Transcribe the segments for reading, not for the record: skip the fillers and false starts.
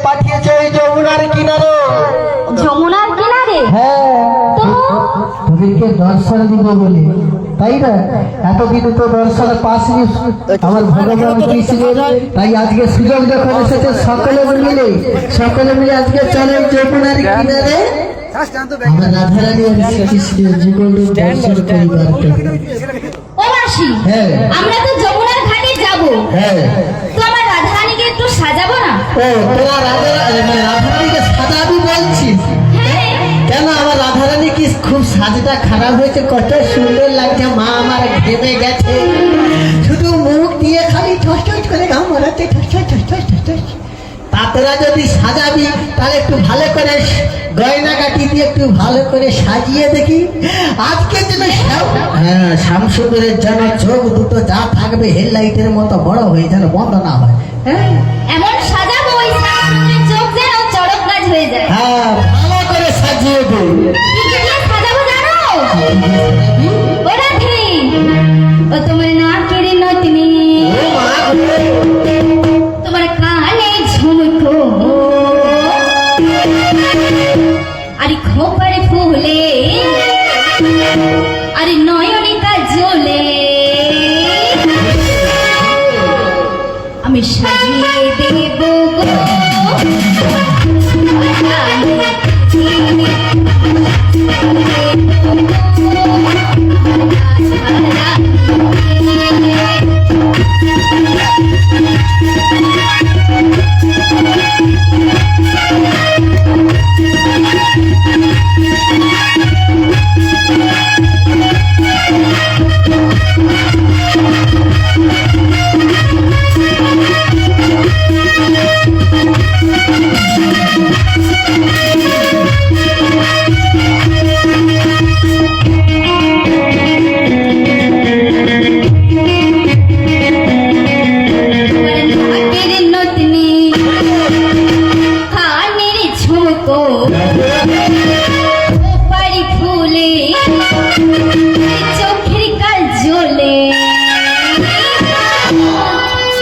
পাঠিয়েছে ওই যমুনার কিনারে। যমুনার কিনারে? হ্যাঁ, তো তোদেরকে দর্শন দিব বলে, তাই না? এতদিন তো দর্শন পাসনি আমার ভগবান কৃষ্ণের, তাই আজকে সুযোগ যখন এসেছে সকলে মিলে আজকে চলে যমুনার কিনারে আমার রাধারানী আর শ্রীকৃষ্ণের যুগল দর্শন করিবার। ও মাসি, হ্যাঁ, আমরা তো যমুনার ঘাটে যাব। হ্যাঁ, তো আমার রাধারানীকে একটু সাজাবো না? ও তোরা রাধারানীকে সাজাবি বলছিস? হ্যাঁ। কেন, আমার রাধারানী কি খুব সাজটা খারাপ হয়েছে? কত সুন্দর লাগছে, মা আমার ঘেমে গেছে, শুধু মুখ দিয়ে খালি ঠস ঠস করে ঘাম মারাচ্ছে, ঠস ঠস ঠস ঠস ঠস ঠস। তা তোরা যদি সাজাবি তাহলে একটু ভালো করে গয়নাগাটি দিয়ে একটু ভালো করে সাজিয়ে দেখি। আজকে যেন শামসুন্দরের যেন চোখ দুটো যা থাকবে হেডলাইটের মতো বড় হয়ে যেন বন্ধ না হয়। হ্যাঁ, এমন সাজাবো ওই শামসুন্দরের চোখ যেন চড়ক গাছ হয়ে যায়। হ্যাঁ, ভালো করে সাজিয়ে দে। কি দিয়ে সাজাবো জানো? ও রাধে, ও তোমার নাকের নতনি, ও মা গো। তোমার কানে ঝুমকো, আরে খোপার ফুলে, আরে নয়নিকা জ্বলে, আমি সাজিয়ে দেব গো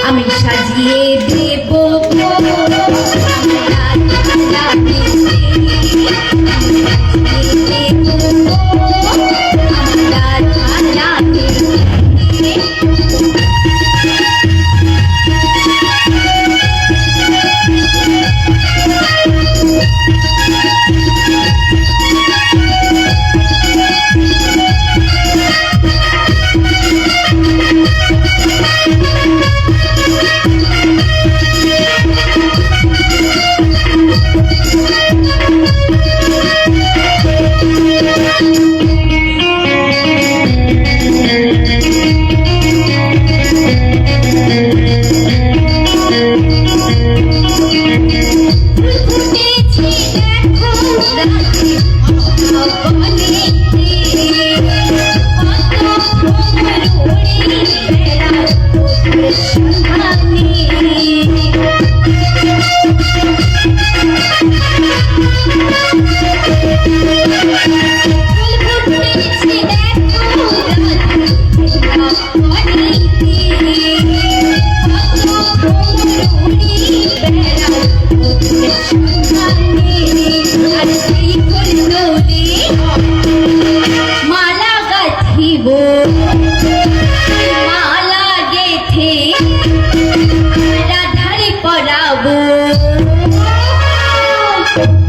আমি সাজিয়ে দেব মালা গাথিব, মালা গেথে রাধারে পরাবো,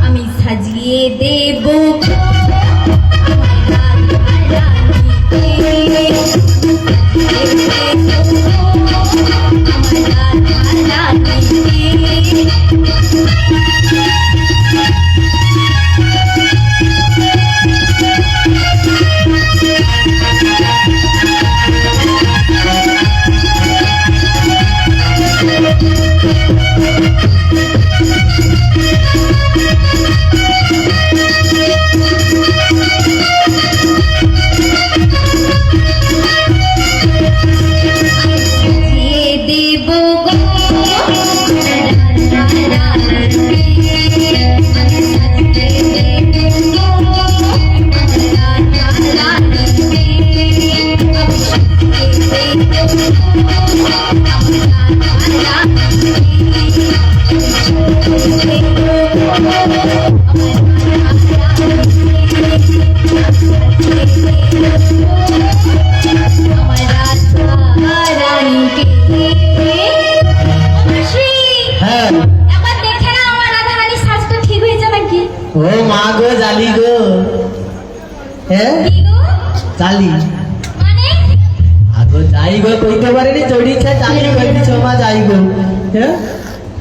আমি সাজিয়ে দেব আমার রাধারানীকে হ্যাঁ একবার দেখে না আমার রাধারানীর সাজটা ঠিক হয়েছে নাকি? ও মা গো জালি গো, হ্যাঁ কি গো? জালি মানে আগো যাই গো কইতে পারিনি চড়িছে জালি কইছি মা যাই গো, হ্যাঁ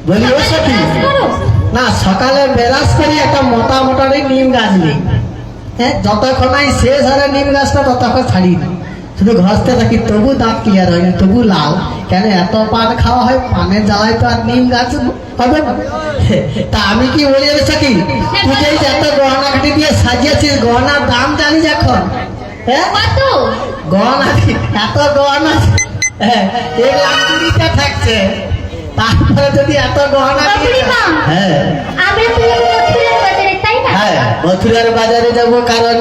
বলি ও সখী কাজ করো? না সকালে বেরাস করে একটা মোটা মোটা নিম গাছ নেই, হ্যাঁ যতক্ষণ এই শেষ হবে নিম গাছটা ততক্ষণ ছাড়ি না, শুধু ঘষতে থাকি তবু দাঁত ক্লিয়ার হয় না, তবু লাল কেন এত পান খাওয়া হয়, পানের জ্বালায় তো আর নিম গাছ হবে না। তা আমি কি বলি যাচ্ছে কি তুই যে এত গহনা কাটি দিয়ে সাজিয়েছিস গহনার দাম জানিস এখন, হ্যাঁ কত? গহনা এত গহনা, হ্যাঁ 1,20,000 থাকছে, তারপরে যদি এত গহনা বাপরে বাপ। হ্যাঁ আমরা তো মথুরার বাজারে, তাই না? হ্যাঁ মথুরার বাজারে যাবো কারণ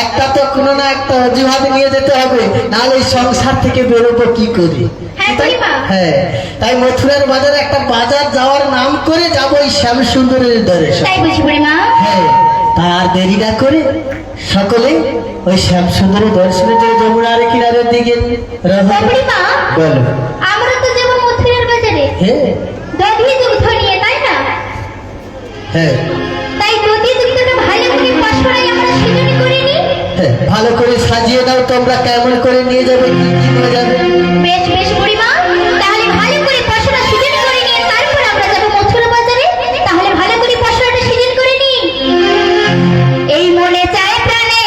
একটা তো কোনো না একটা অজুহাত নিয়ে যেতে হবে, নাহলে এই সংসার থেকে বেরোবো কি করে। হ্যাঁ, বুড়িমা। হ্যাঁ তাই মথুরার বাজারে একটা বাজার যাওয়ার নাম করে যাবো ওই শ্যাম সুন্দরের দর্শন। তাই বুঝি বুড়িমা? হ্যাঁ তার দেরি না করে সকলে ওই শ্যাম সুন্দরের দর্শনে যে যমুনার কিনারের দিকে রওনা দেব। বুড়িমা, বলো। আমরা তো যাবো মথুরার বাজারে হ্যাঁ দধি দুগ্ধ নিয়ে, তাই না? হ্যাঁ তাই দধি দুগ্ধটা ভালো করে পশরাই আমরা সেজনি করিনি। হ্যাঁ ভালো করে সাজিয়ে দাও তোমরা, কেমন করে নিয়ে যাবে কি কি নিয়ে যাবে। বেশ বেশ বুড়িমা, তাহলে ভালো করে পশরা সেজনি করে নিয়ে তারপর আমরা যাবো মথুরা বাজারে। তাহলে ভালো করে পশরাটা সেজন করে নি। এই মনে চায় প্রাণে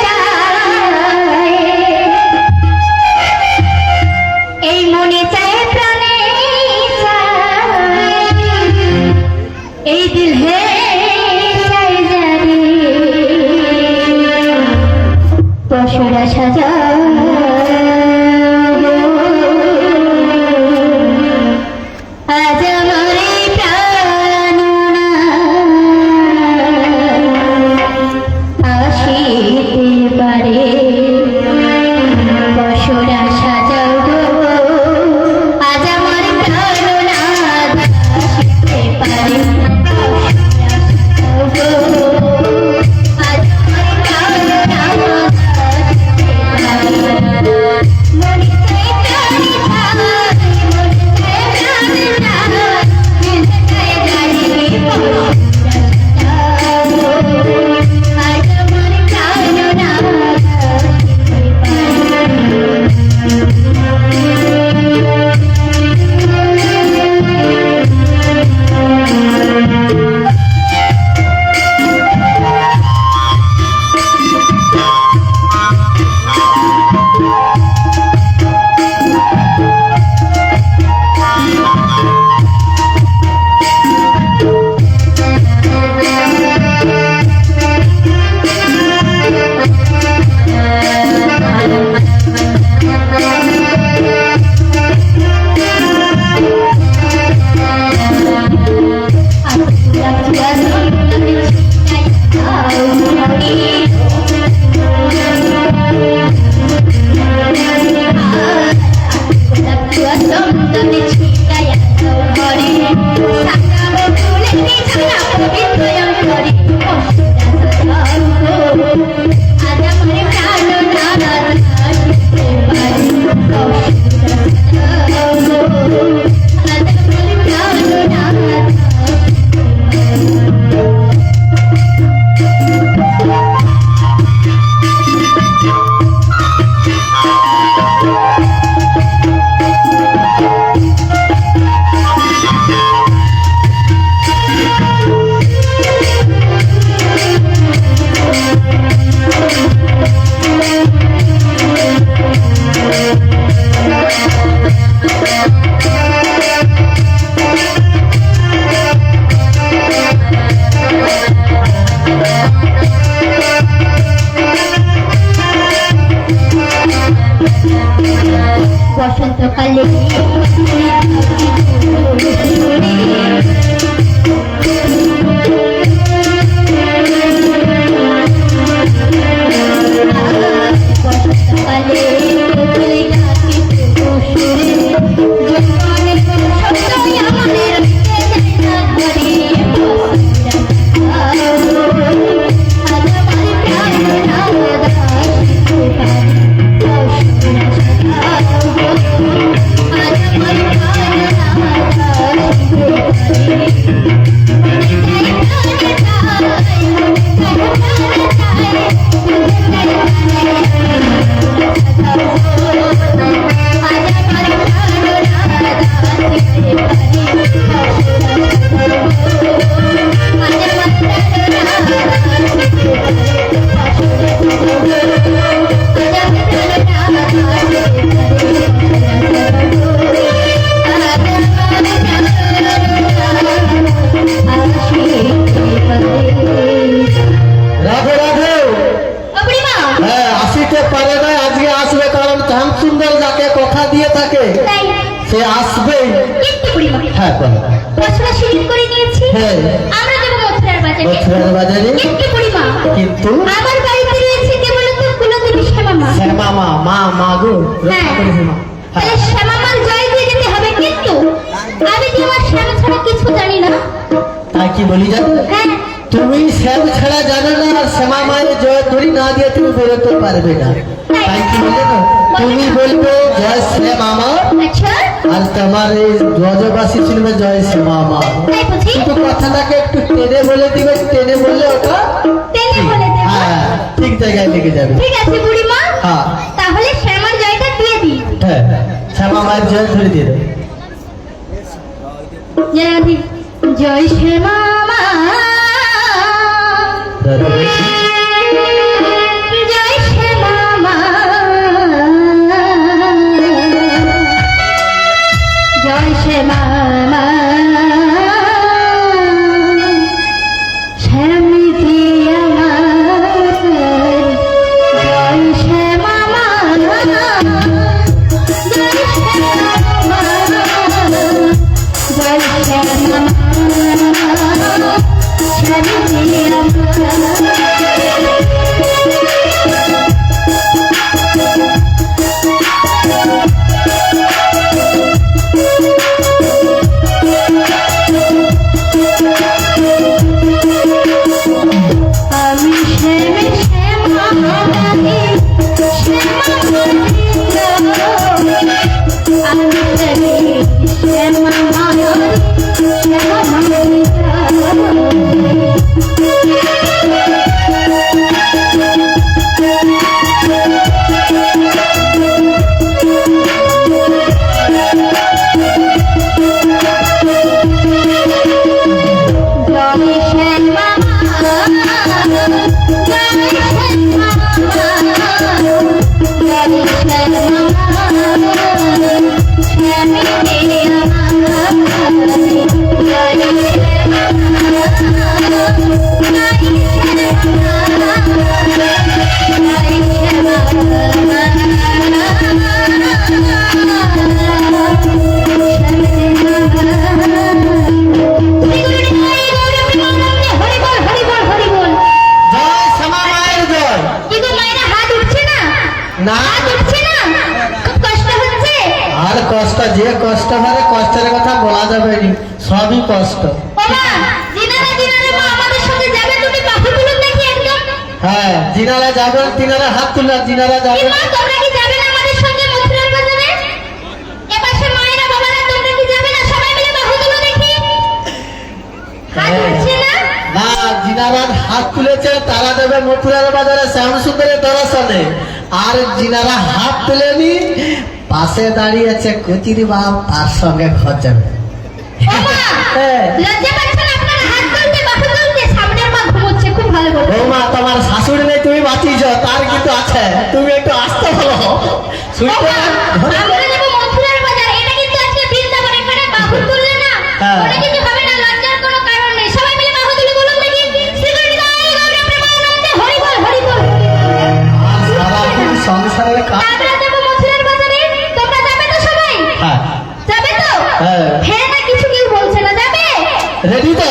চায়, এই মনে চায় প্রাণে চায়, এই দিল হে চায় জানে পশুরা সাজা আজ আমার এই প্রাণনা আসিতে পারে, পশুরা সাজাও গো আজ আমার প্রাণনা আসিতে পারে, পশুরা সাজাও গো আজ আমার প্রাণনা মনে চাই প্রাণে চাই, মনে চাই প্রাণে চাই, দিল চাই জানি পশুরা সাজাও গো আজ আমার প্রাণনা আসিতে পারে। বসন্তকালে বসন্তকালে কোকিল ডাকে সুরে, জীবনের সত্যই আমাদের যায় না ঘরে। হ্যাঁ। আমরা যাবো মথুরার বাজারে। মথুরার বাজারে? কিন্তু বুড়িমা, কিন্তু আমার বাড়িতে রয়েছে কেবল তো কুলদেবী শ্যামামা। শ্যামামা, মা গো, হ্যাঁ। রক্ষা করে শ্যামা। তাহলে শ্যামামার জয় দিয়ে যেতে হবে, কিন্তু আমি যে আমার শ্যামা ছাড়া কিছু জানি না। তাই কি বলি জানো? হ্যাঁ, তুমি শ্যাম ছাড়া জানো না, আর শ্যামা মায়ের জয় ধরি না দিয়ে তুমি বেরোতে পারবে না। তাই কি বলে না, তুমি বলবে জয় শ্যামা মা, আচ্ছা আর তোমার এই ব্রজবাসী শুনবে জয় শ্যামা মা। তাই বুঝি? কিন্তু কথাটাকে একটু টেনে বলে দিবে, টেনে বললে ওটা টেনে বলে দেব। হ্যাঁ ঠিক জায়গায় লেগে যাবে। ঠিক আছে বুড়িমা, হ্যাঁ তাহলে শ্যামার জয়টা দিয়ে দিই। হ্যাঁ, শ্যামা মায়ের জয় ধরে দিয়ে দেবে। জয় শ্যামা মা, জয় শ্যামা মা, জয় শ্যামা মা, শ্যামী জি আমার, জয় শ্যামা মা, জয় শ্যামা মা, জয় শ্যামা মা, শ্যামী জি আমার। আমি শ্যামে শ্যামা রানী, শ্যামা রানী গো। আমি শ্যামে শ্যামা রানী, শ্যামা রানী জয় শ্যামা মা, জয় শ্যামা মা, জয় শ্যামা মা, শ্যামী জি আমার, জয় শ্যামা মা, জয় শ্যামা মা, জয় শ্যামা মা, জয় শ্যামা মায়ের জয়। না আর কষ্ট, যে কষ্ট হয় কষ্টের কথা বলা যাবে না, সবই কষ্ট। হ্যাঁ, যিনারা যাবেন তিনারা হাত তুলেন, যিনারা যাবেন না, যিনারা হাত তুলেছে তারা দেবে মথুরার বাজারে শ্যামসুন্দরের দর্শনে, আর যিনারা হাত তুলেনি পাশে দাঁড়িয়েছে কচির বাপ, তার সঙ্গে ঘর যাবে। হ্যাঁ। বৌমা, তোমার শাশুড়ি নেই, তুমি বাঁচিয়েছ, তার কিন্তু আছে, তুমি একটু আসতে হলো শুনতে না? হ্যাঁ। আর সারাদিন সংসারের কাজ। হ্যাঁ হ্যাঁ, রেডি তো?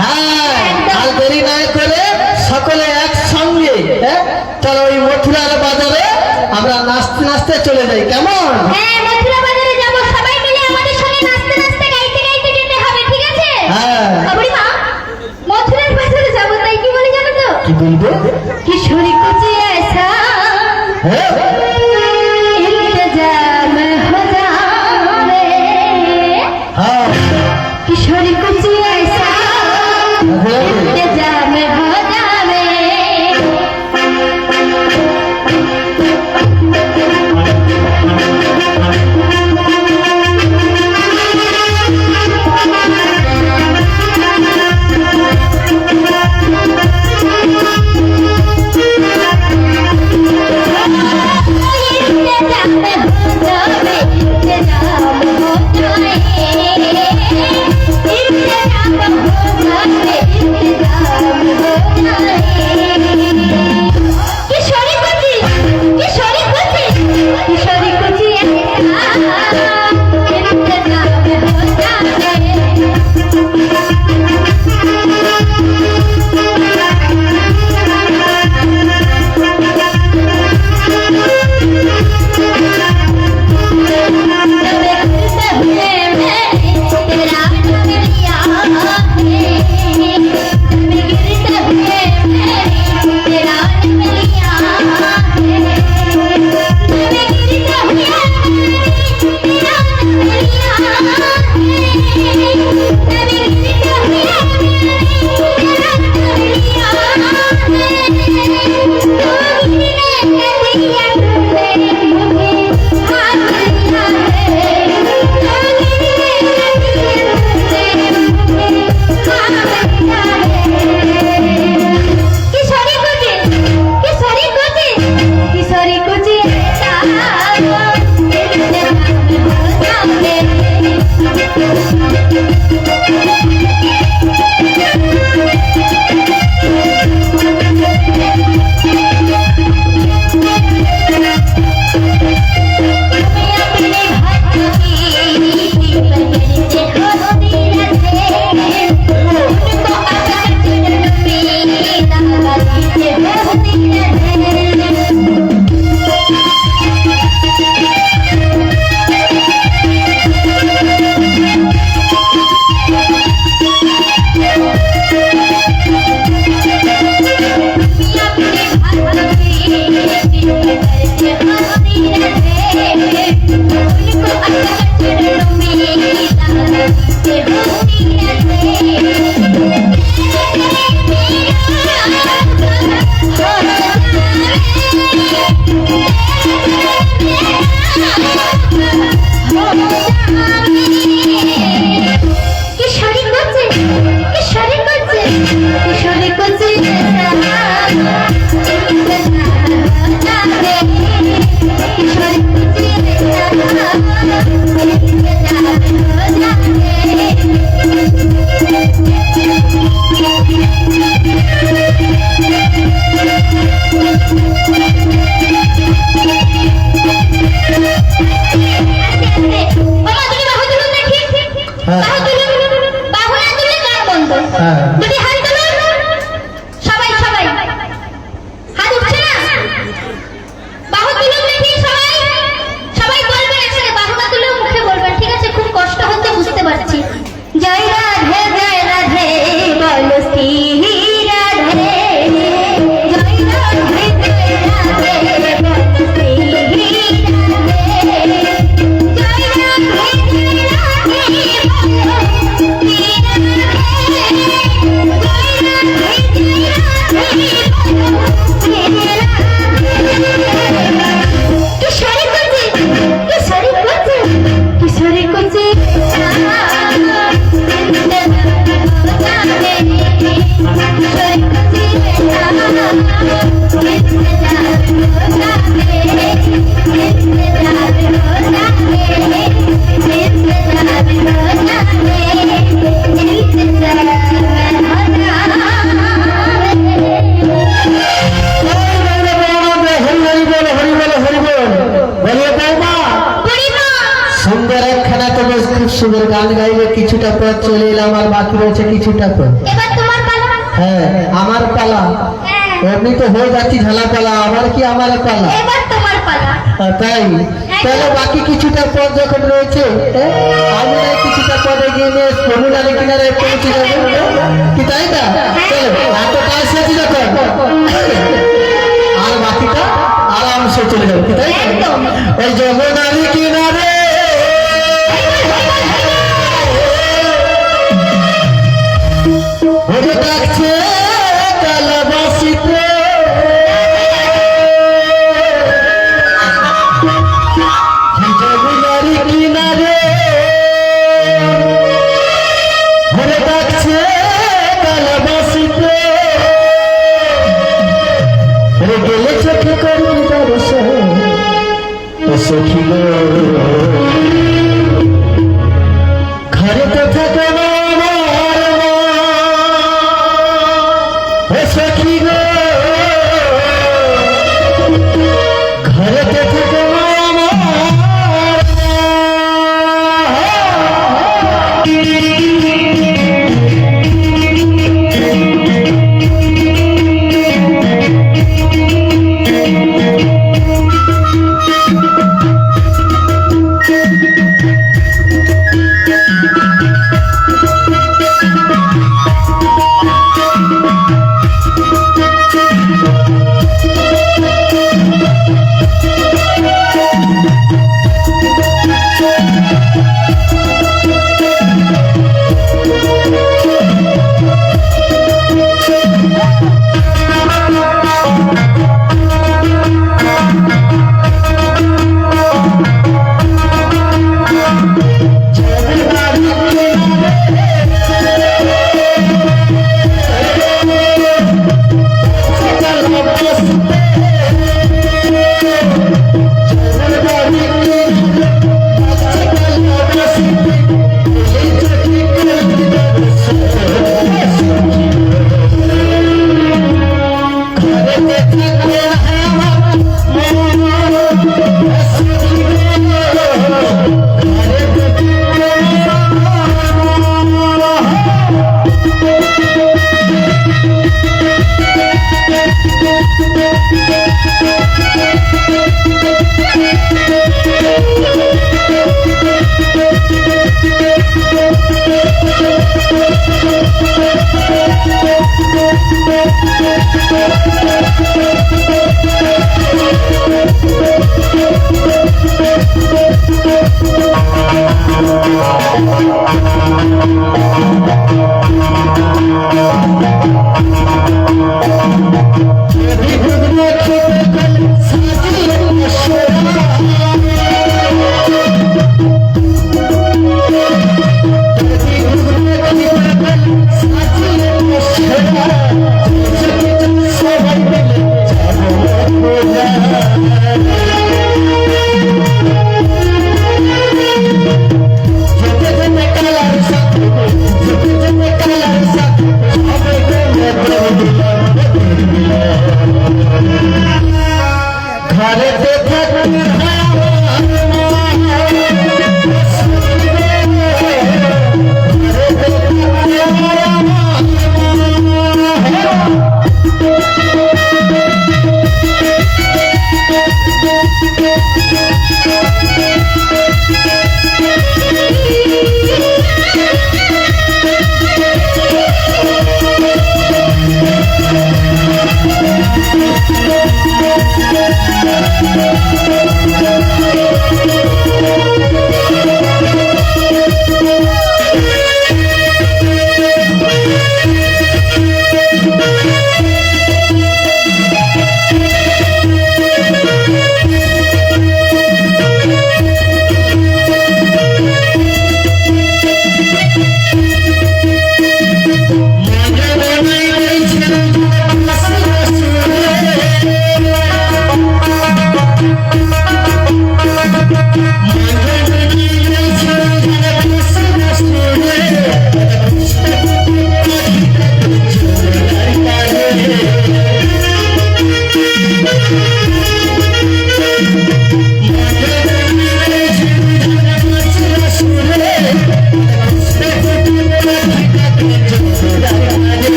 হ্যাঁ, আর দেরি না করে সকলে একসঙ্গে চলো ওই মথুরার বাজারে আমরা নাচতে নাচতে চলে যাই, কেমন? হ্যাঁ। মথুরার বাজারে যাবো, তাই কি বলে জানো তো? কি বলবো? কিশোরী कुछ ऐसा হ্যাঁ, इंतजाम हो जावे, হ্যাঁ, किशोरी कुछ ऐसा इंतजाम हो जावे। इंतजाम हो जावे, इंतजाम যে ভক্তি কি শাড়ি করছে, কি শাড়ি করছে, কি শাড়ি করছে হ্যাঁ দুটি হাত তুলুন সবাই সবাই হাত উঠছে না বাহু তুলুন দেখি সবাই সবাই বলবেন একসাথে বাহুটা তুলে মুখে বলবেন ঠিক আছে খুব কষ্ট হচ্ছে বুঝতে পারছি জয় রাধে বলো শ্রী রাধে জয় রাধে বলো শ্রী রাধে জয় সুন্দর একখানা তো বেশ খুব সুন্দর গান গাইলে কিছুটা পথ চলে এলাম আর বাকি রয়েছে কিছুটা পথ এবার তোমার পালা হ্যাঁ আমার পালা এমনি তো হয়ে যাচ্ছি ঝালা পালা আমার কি আমার পালা এবার তোমার পালা তাই তাহলে বাকি কিছুটা পথ যখন রয়েছে আমি না কিছুটা পথ এগিয়ে নিয়ে সমুদ্রের কিনারে পৌঁছে যাবো কি তাই না চলো এত কাজ শেষ যখন আর বাকিটা আরামসে চলে যাবো কি তাই একদম। ওই যমুনার কিনারে ওরে ডাকছে কালাবাসিতে যমুনার কিনারে ওরে ডাকছে কালাবাসিতে ওরে গেলে চোখে করবি দর্শন ও সখী গো ঘরে তো থাকে না আমার মা। ও সখী গো ঘরে তো থাকে না আমার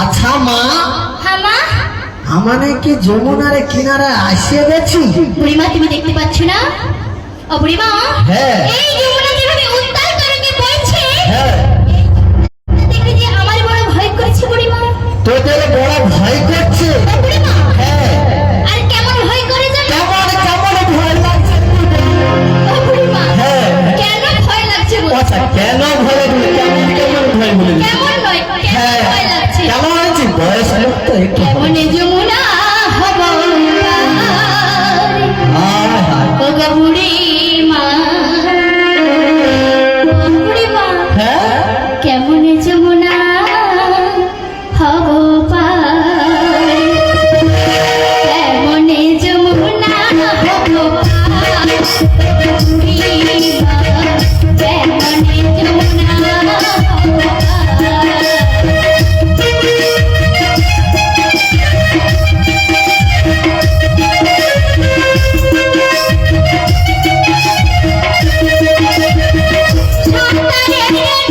আচ্ছা মা, হ্যাঁ মা, আমানে কি যমুনার কিনারে আসে গেছি? বুড়িমা তুমি দেখতে পাচ্ছ না? ও বুড়িমা, হ্যাঁ। এই যমুনা যেভাবে উত্তাল তরঙ্গে বইছে, হ্যাঁ। দেখে যে আমার বড় ভয় করছে বুড়িমা। তোদের বড় ভয় করছে? ও বুড়িমা, হ্যাঁ। আর কেমন ভয় করে জানো? কেমন কেমন ভয় লাগছে? ও বুড়িমা, হ্যাঁ। কেন ভয় লাগছে বলো? আচ্ছা কেন ভয় বলে? কেমন কেমন ভয় বলে? কেমন নয়, কেন হ্যাঁ। ভয় লাগছে? কেমন আছে বয়স লোক তো একটু। কেমন যমুনা হব হায় হায়। ও গো বুড়িমা, ও বুড়িমা, হ্যাঁ। কেমন যমুনা হব পার, কেমন যমুনা হব পার, বুড়িমা, কেমন যমুনা হব পার। সন্তানের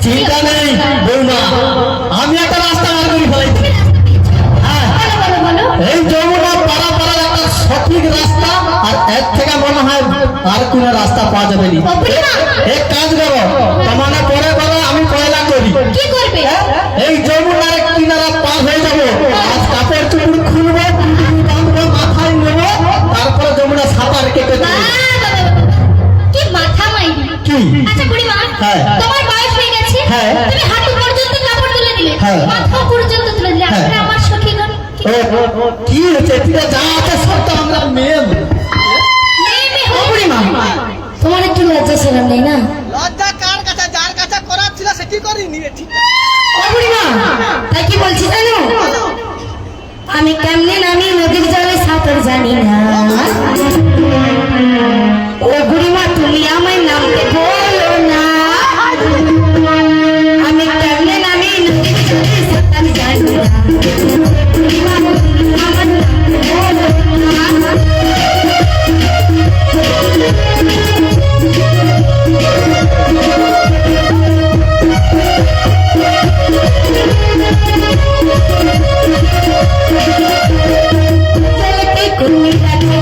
চিন্তা নেই বৌমা, আমি একটা রাস্তা বার করে ফেলাইছি। হ্যাঁ, বলো বলো বলো এই যমুনা পাড়া পাড়ার একটা সঠিক রাস্তা, আর এর থেকে মনে হয় আর কোন রাস্তা পাওয়া যাবে না। ও বুড়িমা এক কাজ করো, তোমার পরে করো, আমি পয়লা করি। কি করবে? এই যমুনার কিনারা পার হয়ে যাবো, আজ কাপড় চুপড় খুলবো, বাঁধবো, মাথায় নেবো, তারপরে যমুনা সাঁতার কেটে বাহ, দেবো। বাহ, বাহ, কি মাথা মাইরি। কি? আচ্ছা বুড়িমা, হ্যাঁ। তোমার বয়স হয়ে গেছে, হ্যাঁ। তুমি হাঁটু পর্যন্ত কাপড় তুলে দিলে, হ্যাঁ। মাথা পর্যন্ত তুলে দিলে, হ্যাঁ। আর আমার সখীগণ কি কি হচ্ছে? এটা যা আছে সব তো আমরা মেয়ে। মেয়ে ও হয়ে বুড়িমা, তোমার একটু লজ্জা শরম নেই না? লজ্জা কার কাছে? যার কাছে করার ছিল সেটি করিনি রে, ঠিক ও বুড়িমা, তাই কি বলছি জানো? আমি কেমনে নামি নদীর জলে সাঁতার জানি না। ও বুড়িমা তুমি আমায় নামতে বলো না। আমি কেমনে নামি নদীর জলে সাঁতার জানি না। বুড়িমা তুমি আমায় নামতে বলো না। চলতে কুন্নি রাতে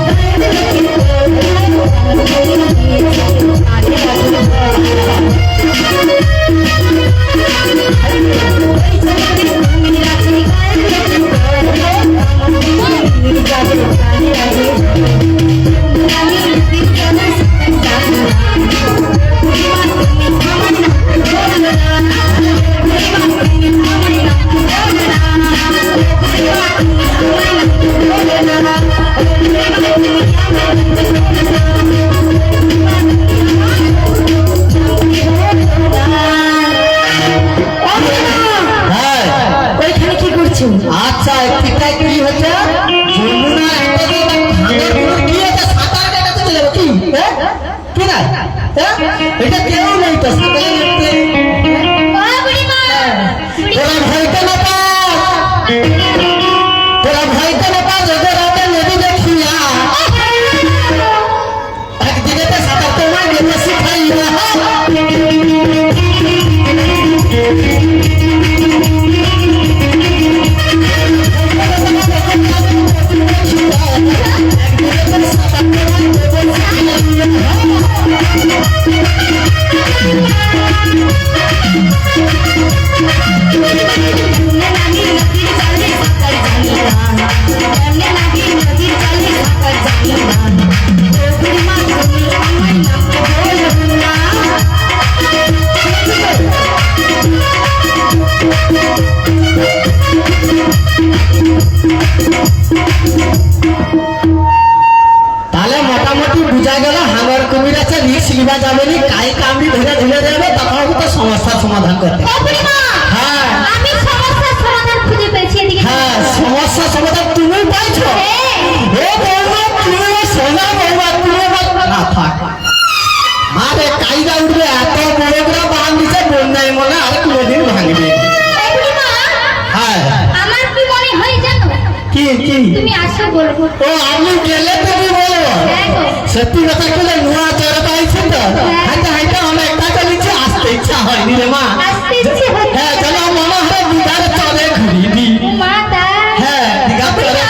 হ্যাঁ, ওইখানে কি করছো? আচ্ছা ঠিকঠাক কি হচ্ছে? যমুনা একটা যে ধানের গুঁড়ো কি আছে, সাঁতার কাটাতে চলে যাবো কি? হ্যাঁ? কি না? হ্যাঁ? এটা কেউ নেই তো সাঁতার কাটতে। ও বুড়িমা, তোরা ভয়তে না পা, তোরা ভয়তে না পা, যদি রাতে নদী দেখিয়া একদিকে তো সাঁতার তোমায় দেবো শিখাই না। তাহলে মোটামুটি বুঝা গেল হাঙর কুমির আছে, রিক্স লিবা যাবে নি, কাই কামড়ি ধরে ধরে যাবে, তখন তো সমস্যার সমাধান করতে। ও বুড়িমা, হ্যাঁ আমি সমস্যার সমাধান খুঁজে পেয়েছি। এদিকে হ্যাঁ, সমস্যার সমাধান তুমি পাইছো। হ্যাঁ। ও বৌমা, তুমি সোনা বৌমা, তুমি না থাক মারে কাইদা উঠবে, এত বড় করে বাঁধ দিচ্ছে, বন্যায় মনে আর কোনোদিন ভাঙবে। ও বুড়িমা, হ্যাঁ, আমার কি মনে হয় জানো? কি কি? তুমি আসো বলবো। ও আমি গেলে তুমি বলবো। হ্যাঁ গো। সত্যি কথা বলে নোয়া চড়া পাইছি তো, হাইটা হাইটা অনেকটা চলেছে, আসতে ইচ্ছা হয়নি রে মা। আসতে ইচ্ছে হচ্ছে। হ্যাঁ চলো, মনে হয় বিদার চলে ঘুরিনি। মা তাই? হ্যাঁ দিঘা চলে।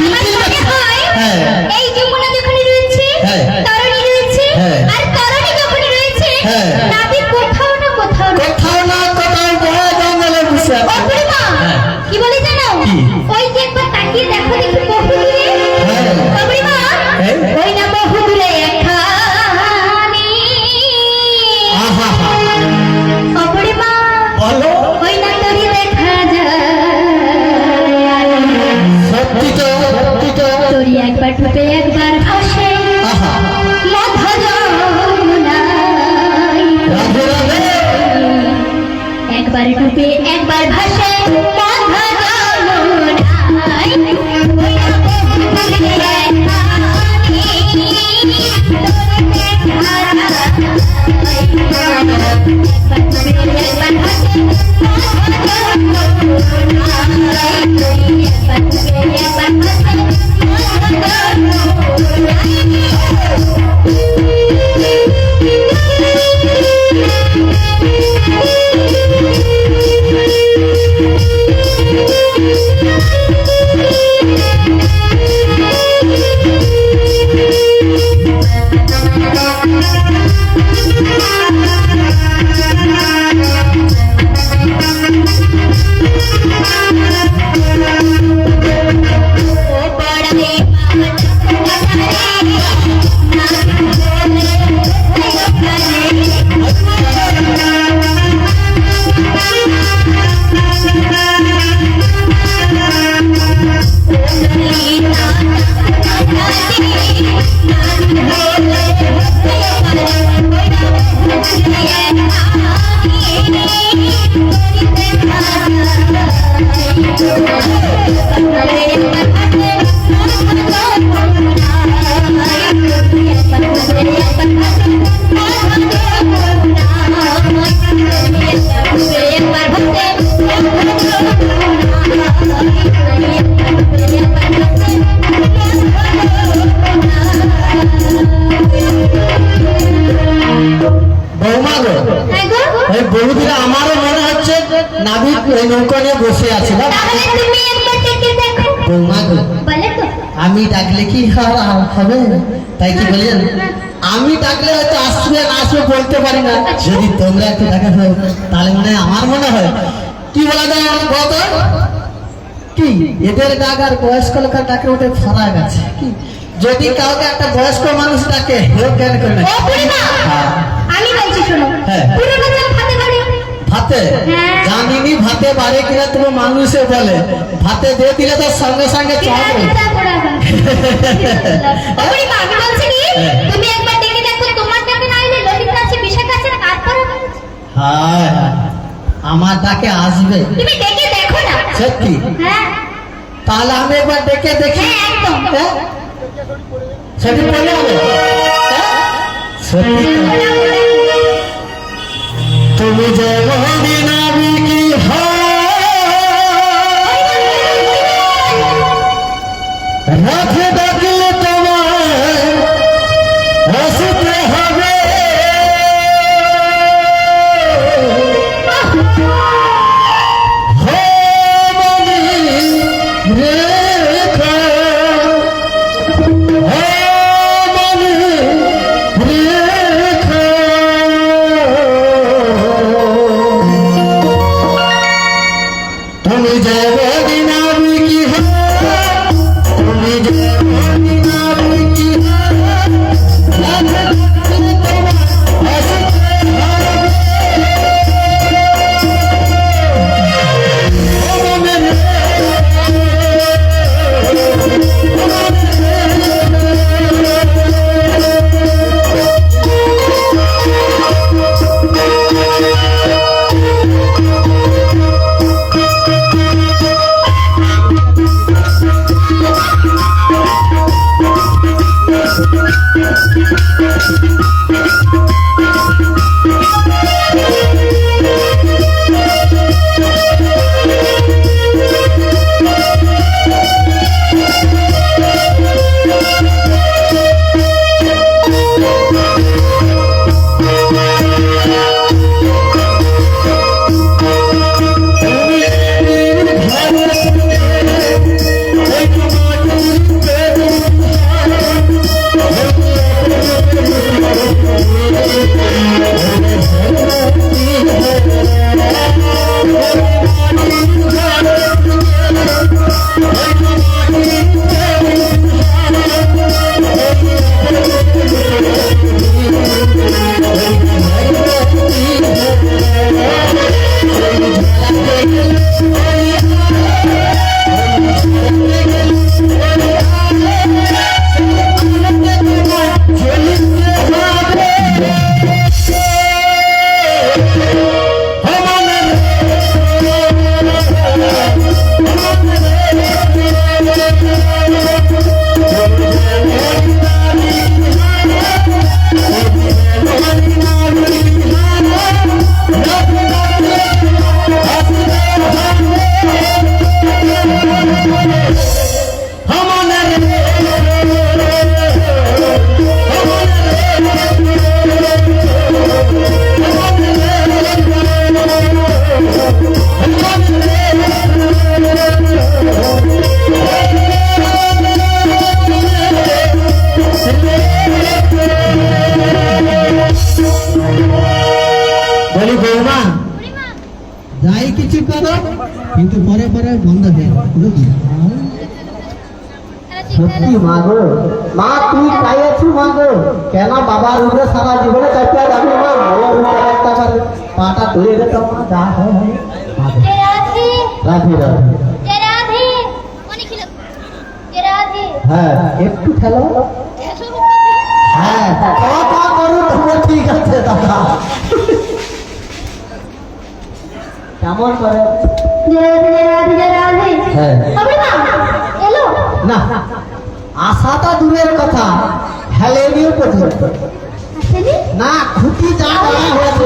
আমার মনে হয় হ্যাঁ। এই যমুনা যেখানে রয়েছে, হ্যাঁ। তরণী রয়েছে, হ্যাঁ। আর তরণী যখন রয়েছে, হ্যাঁ। নাবি কোথাও না কোথাও না। কোথাও না কোথাও বড় জঙ্গলে বসে ও আছে। বুড়িমা, হ্যাঁ। কি বলে জানো? কি? ওই যে একবার তাকিয়ে দেখো দেখি বহু দূরে। হ্যাঁ। ও বুড়িমা, হ্যাঁ। ওই না বহু দূরে একখানি। আহা হা। ও বুড়িমা, বহুদিন আমারও মনে হচ্ছে নাবিক ওই নৌকা নিয়ে বসে আছে না তাহলে তুমি একবার ডেকে দেখো। বৌমা গো, বলে তো আমি ডাকলে কি হবে? তাই কি বলেন, আমি ডাকলে হয়তো আসবে না আসবে বলতে পারি না, যদি তোমরা একটু দেখা হয় তাহলে আমার মনে হয় কি বলা যায় কত কি এদের ডাক আর বয়স্ক লোকের ডাকে ওদের ফারাক আছে কি। যদি কাউকে একটা বয়স্ক মানুষ ডাকে হেও জ্ঞান করে না। ও বুড়িমা, হ্যাঁ। আমি বলছি শোনো, হ্যাঁ। পুরোনো চাল ভাতে বাড়ি। ভাতে হ্যাঁ। জানিনি ভাতে বাড়ে কিনা, তুমি মানুষে বলে ভাতে দিয়ে দিলে তো সঙ্গে সঙ্গে চলে। ও বুড়িমা, আমি বলছি কি, তুমি একবার ডেকে দেখো, তোমার ডাকে না এলে ললিতা আছে, বিশাখা আছে, না কার পরে আছে? হ্যাঁ আমার ডাকে আসবে, তুমি ডেকে দেখো না। সত্যি? হ্যাঁ তাহলে আমি একবার ডেকে দেখি। হ্যাঁ, একদম। হ্যাঁ? সত্যি বলে হবে? হ্যাঁ? সত্যি তো। তুমি যেমন নাবিকি রাখে ডাকলে তোমায় আসতে হবে। তুমি যেমন নাবিকি তুমি যেমন নাবিকি রাখে ডাকলে তোমায় আসতে বলি বৌমা, যাই কিছু করো কিন্তু পরে পরে বন্ধ হয়ে যাবে। সত্যি মা গো, মা তুই তাই আছি মা গো, কেন বাবার উপরে সারা জীবনে চাপিয়া যাবি মা, বলার উপরে একটা পাটা তুলে যেত মা, যা হয় হয়। রাধে রাধে। হ্যাঁ একটু খেলো। হ্যাঁ করো তোমার, ঠিক আছে দাদা। কেমন করে? হ্যাঁ না, আশাটা দূরের কথা, হেলেনিও পর্যন্ত না, খুঁটি যা করা হয়েছে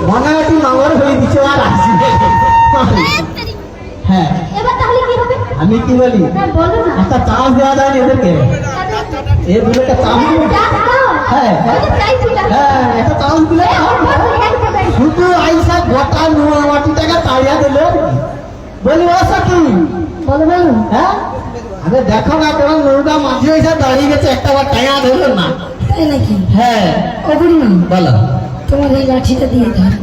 মনে হয় তুই মামার হয়ে দিচ্ছে আর আসছি। হ্যাঁ আমি কি বলি, একটা চাষ দেওয়া যায় এদেরকে, এগুলোকে চাষ। হ্যাঁ হ্যাঁ একটা চাষ দিলে শুধু আইসা গোটা নোয়া মাটিটাকে তাড়িয়ে দিল। বলি ও সখি, বলো বলো, হ্যাঁ আরে দেখো না তোমার নৌকা মাঝি হয়েছে দাঁড়িয়ে গেছে, একটা বার টাইয়া ধরল না। তাই নাকি? হ্যাঁ ও বুড়িমা, বলো। তোমার এই লাঠিটা দিয়ে ধর।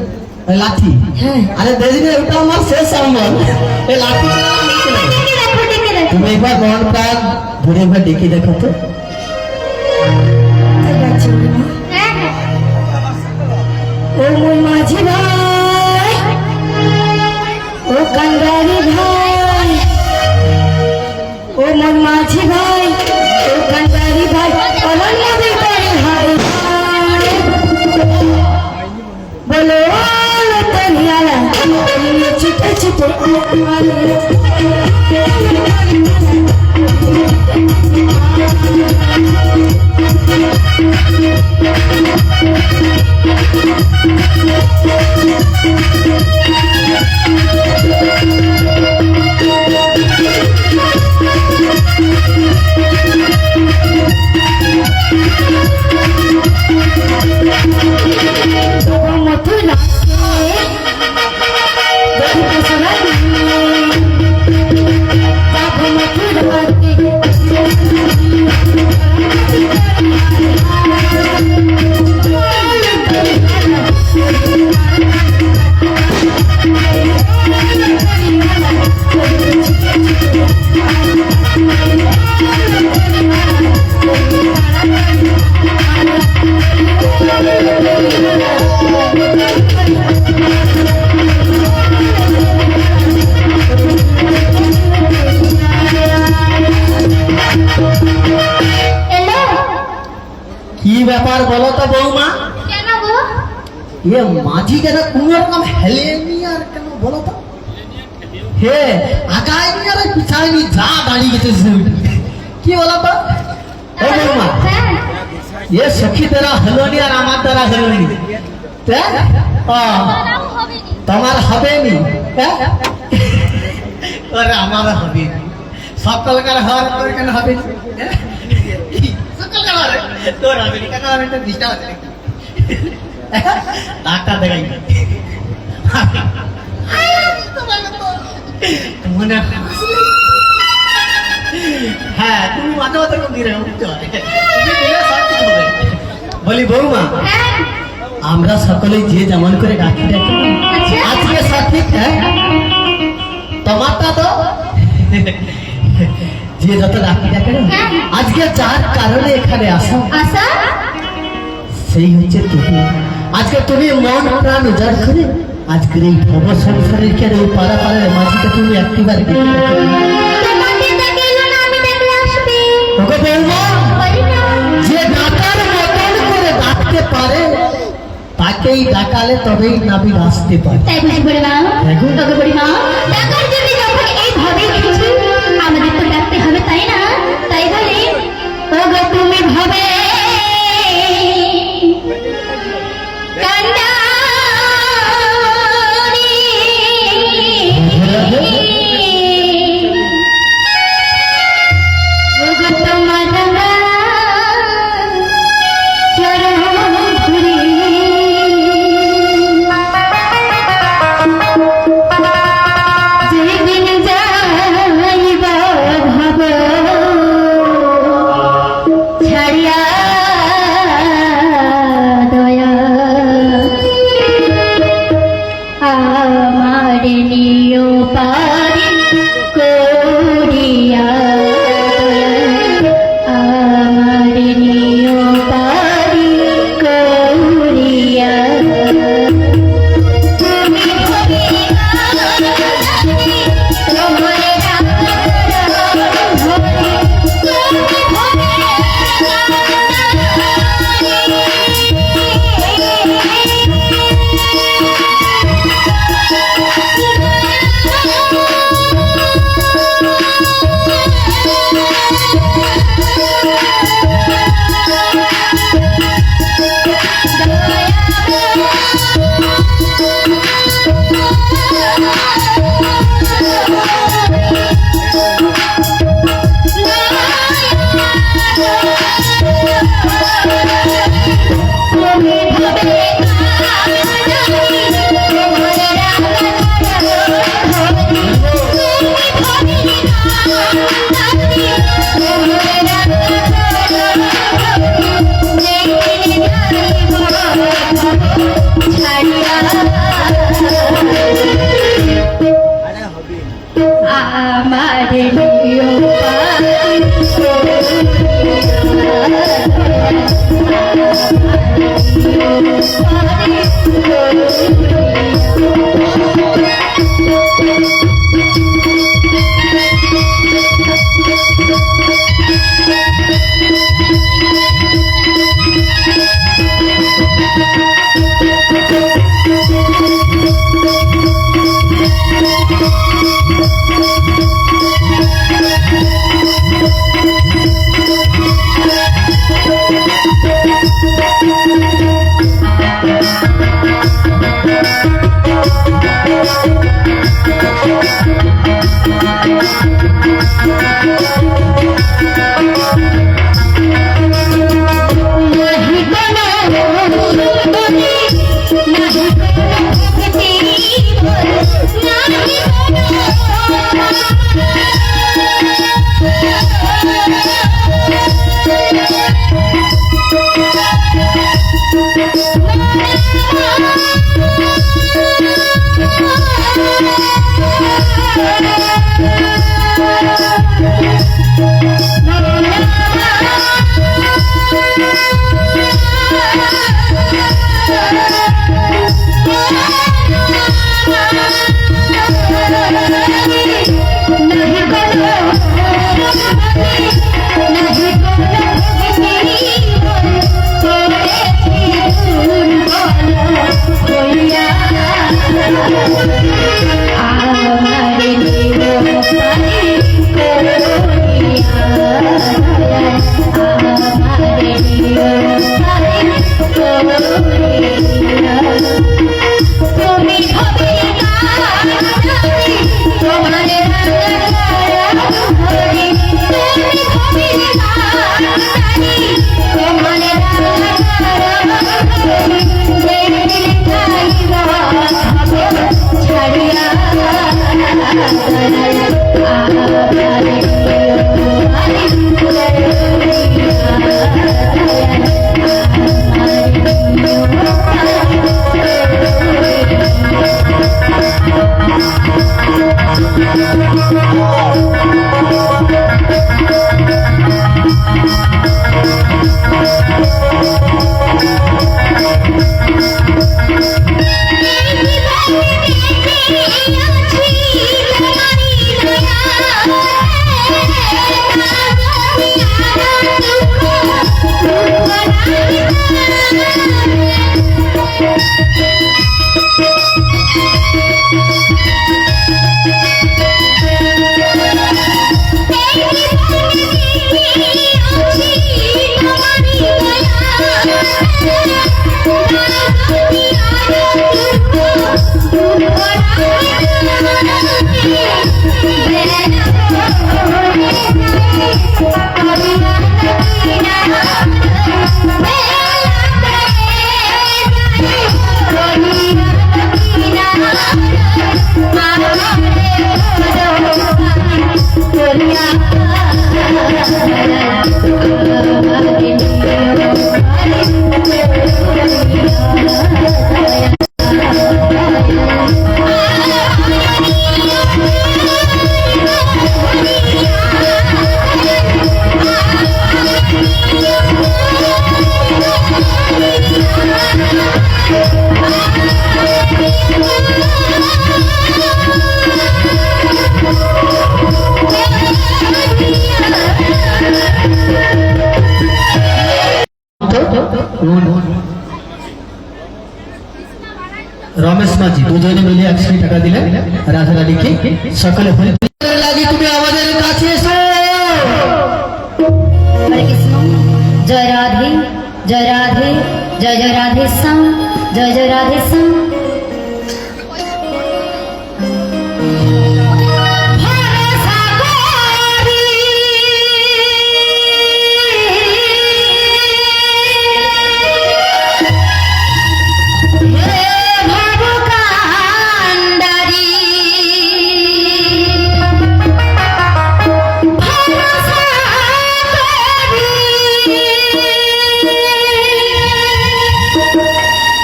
ওই লাঠি? হ্যাঁ। আরে দেখবি ওটা আমার শেষ সম্বল। এই লাঠি ডেকে রাখো, ডেকে রাখো। তুমি একবার মন প্রাণ ঘুরে একবার ডেকে দেখো তো। তাই ডাকছে বুড়িমা। হ্যাঁ, হ্যাঁ। ও মোর মাঝি ভাই, ও কান্দারি ভাই, ও মোর মাঝি ভাই, ও কান্দারি ভাই, অরণ্য ভিতরে হায় হায়। বলো তনিয়ালা, ছুটে ছুটে মথুরা এলো? কি ব্যাপার বলো তো বৌমা? কেন গো? এ মাঝি কেন কোন রকম হেলেনি আর কেন বলো তো? হে আগায়নি আর পিছায়নি, যা দাঁড়িয়ে গেছে কি বলো তো? ও বৌমা, হ্যাঁ। এ সখী তেরা হলোনি আর আমার দ্বারা হলোনি, তোমার হবে নি, ওরে আমার হবে নি, সকলকার হওয়ার পর কেন হবে নি? সকলকার হবে, তোর হবে নি, কেন হবে? একটা ডিস্টার্ব আছে নাকি? ডাক্তার দেখাই মনে হাসলে। হ্যাঁ তুমি মাঝে মাঝে কম দিয়ে বলি বৌমা, হ্যাঁ। আমরা সকলে যে যেমন করে ডাকি ডাকি আচ্ছা। আজকে সঠিক, হ্যাঁ তোমারটা তো যে যত ডাকি ডাকে না, হ্যাঁ। আজকে যার কারণে এখানে আসা আশা? সেই হচ্ছে তুমি। আজকে তুমি মন প্রাণ উজাড় করে আজকের এই ভব সংসারের কে ওই পাড়া পাড়ার মাঝিকে তুমি একটিবার দেখে দেখো। তোমাকে দেখে এলো না, আমি দেখলে আসবে। ওকে বলবো, বলি না। যে ডাকার মতন করে ডাকতে পারে তাকেই ডাকালে তবেই নাবিল আসতে পারে। তাই বুঝি বুড়িমা? দেখো। তোকে বুড়িমা, ডাকার জন্য যখন এইভাবে এসেছি, আমাদের তো ডাকতে হবে, তাই না? তাই বলে ওগো তুমি ভাবে কান্দারি, ওগো তোমার রাঙা চরণ ধরে ছাড়িয়া আমার নিয় রমেশ মাঝি দুজনে মিলে 100 টাকা দিলেন রাধা রানীকে সকালে হরি লাগি তুমি আমাদের কাছে এসো। হরে কৃষ্ণ। জয় রাধে জয় রাধে জয় জয় রাধে শ্যাম জয় জয় রাধে শ্যাম।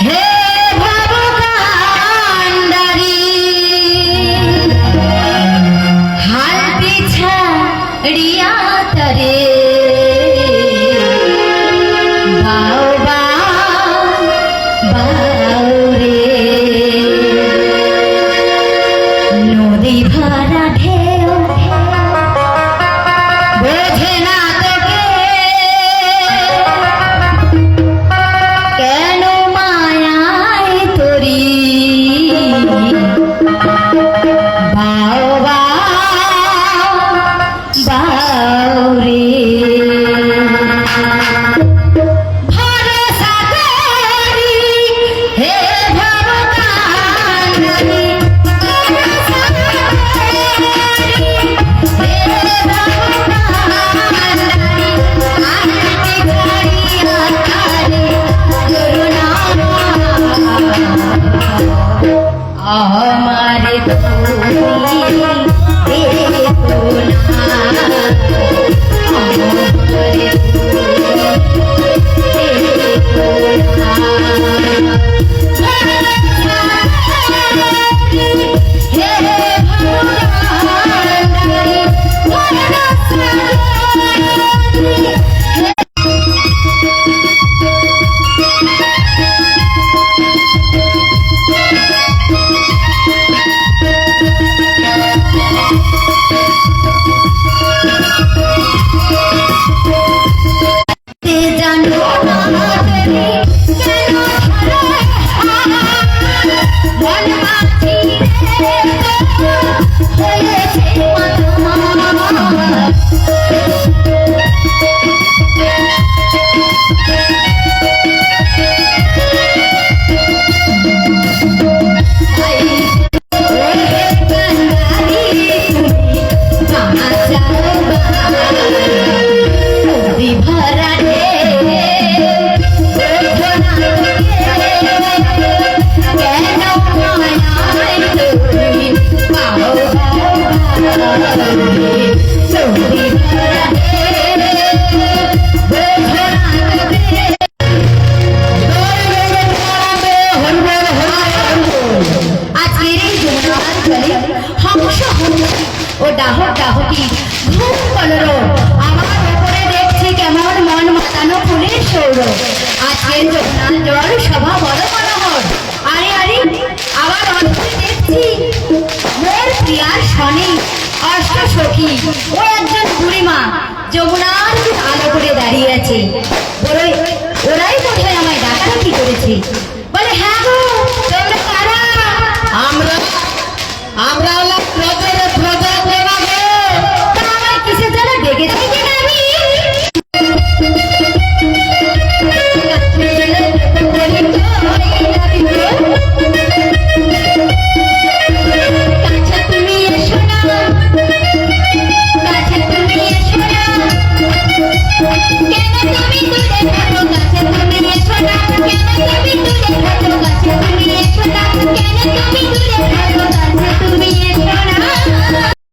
Hey! আমাদের যমুনার জল সভা বড় মনোহর। আরে আরে আবার অদ্ভুত দেখছি মোর প্রিয়ার শনি অষ্ট সখী ও একজন বুড়িমা যমুনার আলো করে দাঁড়িয়ে আছে। ওরাই বোধহয় আমায় ডাকাডাকি করেছে। বলে হ্যাঁ গো তোমরা কারা? আমরা আমরা হলো